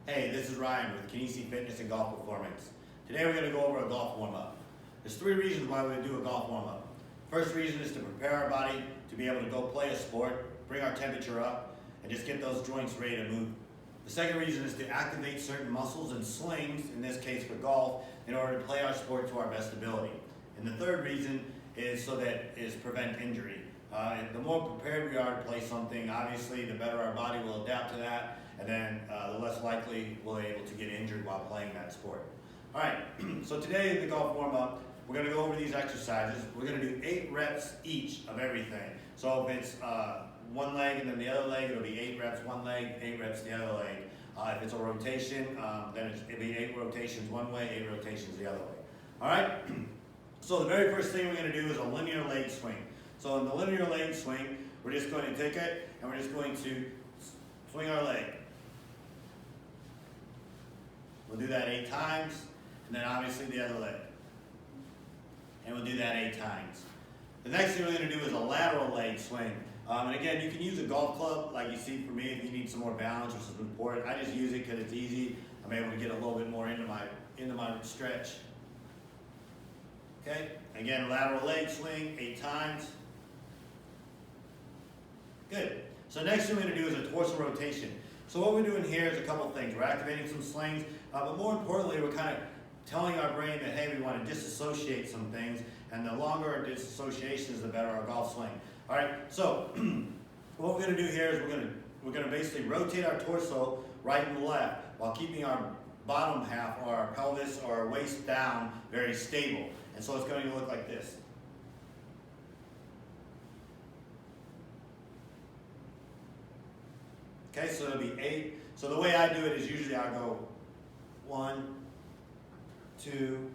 Hey, this is Ryan with Kinesi Fitness and Golf Performance. Today we're going to go over a golf warm-up. There's three reasons why we do a golf warm-up. First reason is to prepare our body to be able to go play a sport, bring our temperature up, and just get those joints ready to move. The second reason is to activate certain muscles and slings, in this case for golf, in order to play our sport to our best ability. And the third reason is prevent injury. The more prepared we are to play something, obviously the better our body will adapt to that, and then the less likely we're able to get injured while playing that sport. All right, so today in the golf warm-up, we're going to go over these exercises. We're going to do 8 reps each of everything. So if it's one leg and then the other leg, it'll be 8 reps one leg, 8 reps the other leg. If it's a rotation, then it'll be 8 rotations one way, 8 rotations the other way. All right, so the very first thing we're going to do is a linear leg swing. So in the linear leg swing, we're just going to take it and we're just going to swing our leg. We'll do that 8 times, and then obviously the other leg. And we'll do that 8 times. The next thing we're going to do is a lateral leg swing. And again, you can use a golf club like you see for me if you need some more balance, which is important. I just use it because it's easy. I'm able to get a little bit more into my stretch. Okay, again, lateral leg swing 8 times. Good. So next thing we're going to do is a torso rotation. So what we're doing here is a couple things. We're activating some slings, but more importantly, we're kind of telling our brain that, hey, we want to disassociate some things, and the longer our disassociations, the better our golf swing. All right, so what we're going to do here is we're going to basically rotate our torso right and left while keeping our bottom half, or our pelvis, or our waist down very stable. And so it's going to look like this. Okay, so it'll be 8. So the way I do it is usually I go 1, 2,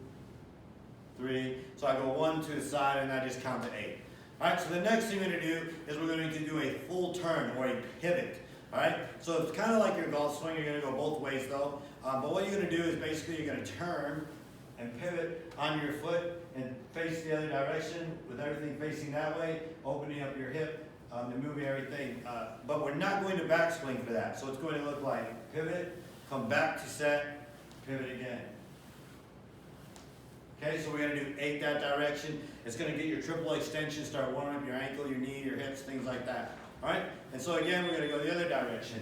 3. So I go 1 to the side and I just count to 8. All right, so the next thing we're going to do is we're going to do a full turn or a pivot. All right, so it's kind of like your golf swing. You're going to go both ways though. But what you're going to do is basically you're going to turn and pivot on your foot and face the other direction with everything facing that way, opening up your hip. And moving everything, but we're not going to backswing for that. So it's going to look like pivot, come back to set, pivot again. Okay, so we're going to do 8 that direction. It's going to get your triple extension, start warming up your ankle, your knee, your hips, things like that. All right, and so again, we're going to go the other direction.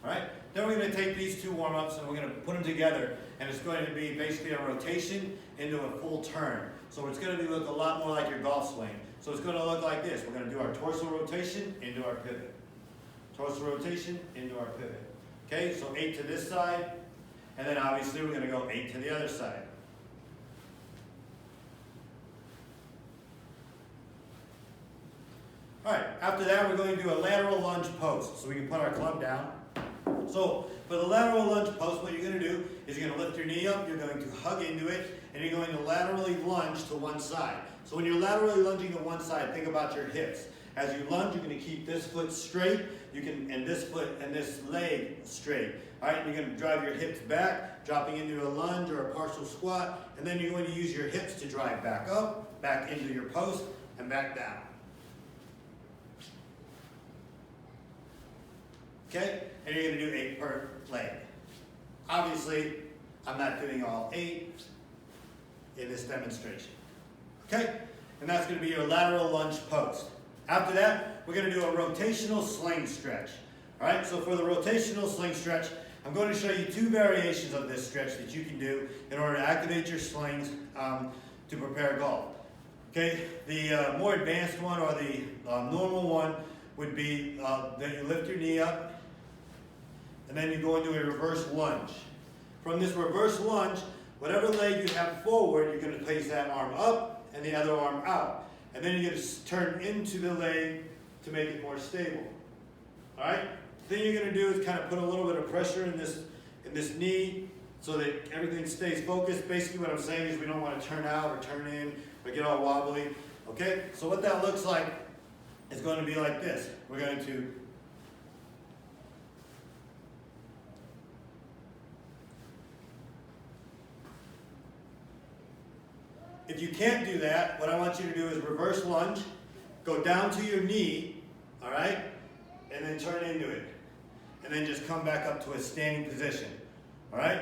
All right, then we're going to take these 2 warm-ups and we're going to put them together, and it's going to be basically a rotation into a full turn. So it's going to look a lot more like your golf swing. So it's going to look like this. We're going to do our torso rotation into our pivot. Torso rotation into our pivot. Okay, so 8 to this side, and then obviously we're going to go 8 to the other side. All right, after that we're going to do a lateral lunge post. So we can put our club down. So for the lateral lunge post, what you're going to do is you're going to lift your knee up, you're going to hug into it, and you're going to laterally lunge to one side. So when you're laterally lunging to one side, think about your hips. As you lunge, you're going to keep this foot straight, and this foot and this leg straight. All right, and you're going to drive your hips back, dropping into a lunge or a partial squat, and then you're going to use your hips to drive back up, back into your post, and back down. Okay, and you're going to do 8 per leg. Obviously, I'm not doing all 8 in this demonstration. Okay, and that's going to be your lateral lunge post. After that, we're going to do a rotational sling stretch. All right, so for the rotational sling stretch, I'm going to show you 2 variations of this stretch that you can do in order to activate your slings to prepare golf. Okay, the more advanced one, or the normal one, would be that you lift your knee up, and then you go into a reverse lunge. From this reverse lunge, whatever leg you have forward, you're going to place that arm up and the other arm out. And then you're going to turn into the leg to make it more stable. All right? The thing you're going to do is kind of put a little bit of pressure in this knee so that everything stays focused. Basically what I'm saying is we don't want to turn out or turn in or get all wobbly. Okay? So what that looks like is going to be like this. We're going to If you can't do that, what I want you to do is reverse lunge, go down to your knee, all right? and then turn into it. And then just come back up to a standing position. All right?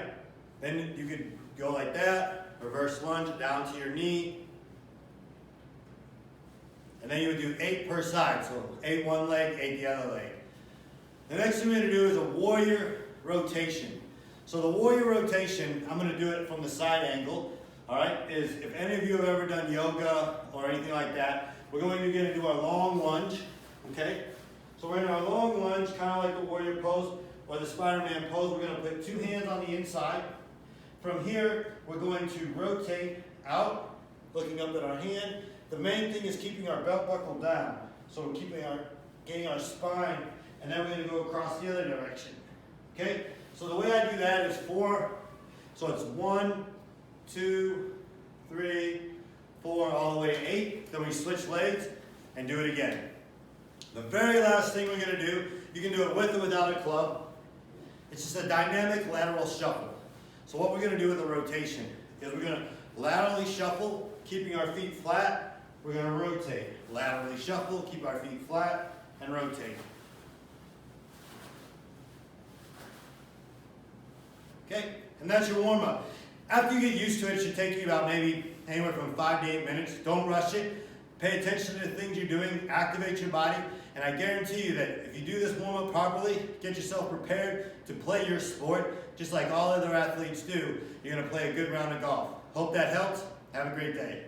Then you could go like that, reverse lunge down to your knee. And then you would do 8 per side. So 8 one leg, 8 the other leg. The next thing we're going to do is a warrior rotation. So the warrior rotation, I'm going to do it from the side angle. All right, is if any of you have ever done yoga or anything like that, we're going to do our long lunge, okay? So we're in our long lunge, kind of like the warrior pose or the Spider-Man pose. We're going to put 2 hands on the inside. From here, we're going to rotate out, looking up at our hand. The main thing is keeping our belt buckle down. So we're getting our spine, and then we're going to go across the other direction, okay? So the way I do that is 4, so it's 1, 2, 3, 4, all the way to 8. Then we switch legs and do it again. The very last thing we're going to do, you can do it with or without a club. It's just a dynamic lateral shuffle. So what we're going to do with the rotation is we're going to laterally shuffle, keeping our feet flat. We're going to rotate. Laterally shuffle, keep our feet flat, and rotate. Okay, and that's your warm-up. After you get used to it, it should take you about maybe anywhere from 5 to 8 minutes. Don't rush it. Pay attention to the things you're doing. Activate your body. And I guarantee you that if you do this warm-up properly, get yourself prepared to play your sport, just like all other athletes do, you're going to play a good round of golf. Hope that helps. Have a great day.